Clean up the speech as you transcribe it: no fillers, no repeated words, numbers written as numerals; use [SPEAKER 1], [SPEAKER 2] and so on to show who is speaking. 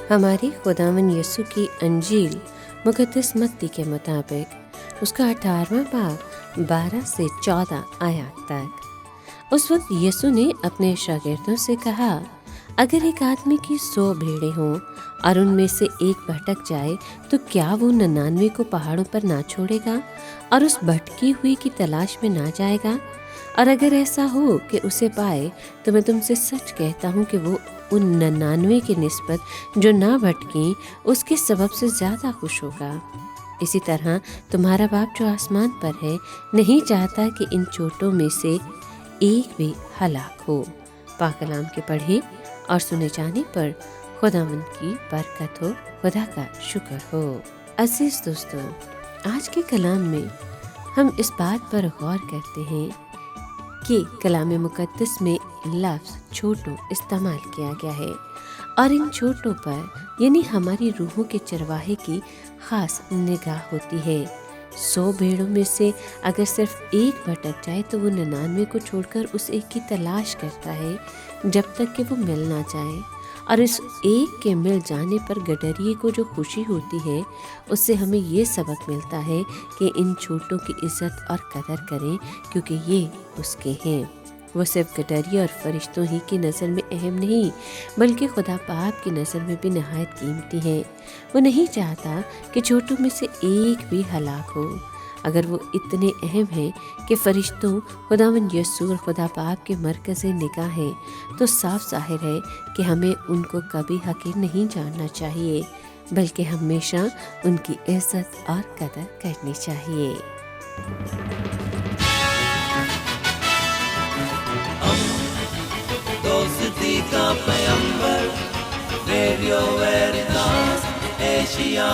[SPEAKER 1] ہماری خداوند یسوع کی انجیل مقدس متی کے مطابق اس کا 18واں باب 12 سے 14 آیات تک۔ اس وقت یسوع نے اپنے شاگردوں سے کہا، اگر ایک آدمی کی 100 بھیڑیں ہوں اور ان میں سے ایک بھٹک جائے تو کیا وہ 99 کو پہاڑوں پر نہ چھوڑے گا اور اس بھٹکی ہوئی کی تلاش میں نہ جائے گا؟ اور اگر ایسا ہو کہ اسے پائے تو میں تم سے سچ کہتا ہوں کہ وہ ان 99 کی نسبت جو نہ بھٹکیں اس کے سبب سے زیادہ خوش ہوگا۔ اسی طرح تمہارا باپ جو آسمان پر ہے نہیں چاہتا کہ ان چھوٹوں میں سے ایک بھی ہلاک ہو۔ پاک کلام کے پڑھے اور سنے جانے پر خداوند کی برکت ہو، خدا کا شکر ہو۔ عزیز دوستو، آج کے کلام میں ہم اس بات پر غور کرتے ہیں کہ کلام مقدس میں لفظ چھوٹوں استعمال کیا گیا ہے اور ان چھوٹوں پر یعنی ہماری روحوں کے چرواہے کی خاص نگاہ ہوتی ہے۔ 100 بھیڑوں میں سے اگر صرف ایک بھٹک جائے تو وہ 99 کو چھوڑ کر اس ایک کی تلاش کرتا ہے جب تک کہ وہ مل نہ جائے، اور اس ایک کے مل جانے پر گڈریے کو جو خوشی ہوتی ہے اس سے ہمیں یہ سبق ملتا ہے کہ ان چھوٹوں کی عزت اور قدر کریں کیونکہ یہ اس کے ہیں۔ وہ صرف گڈریے اور فرشتوں ہی کی نظر میں اہم نہیں بلکہ خدا پاک کی نظر میں بھی نہایت قیمتی ہیں۔ وہ نہیں چاہتا کہ چھوٹوں میں سے ایک بھی ہلاک ہو۔ اگر وہ اتنے اہم ہیں کہ فرشتوں، خداوند یسوع اور خدا پاک کے مرکز نگاہ ہیں تو صاف ظاہر ہے کہ ہمیں ان کو کبھی حقیر نہیں جاننا چاہیے بلکہ ہمیشہ ان کی عزت اور قدر کرنی چاہیے۔
[SPEAKER 2] دوستی کا پیمبر، ریڈیو ویریتاس ایشیا۔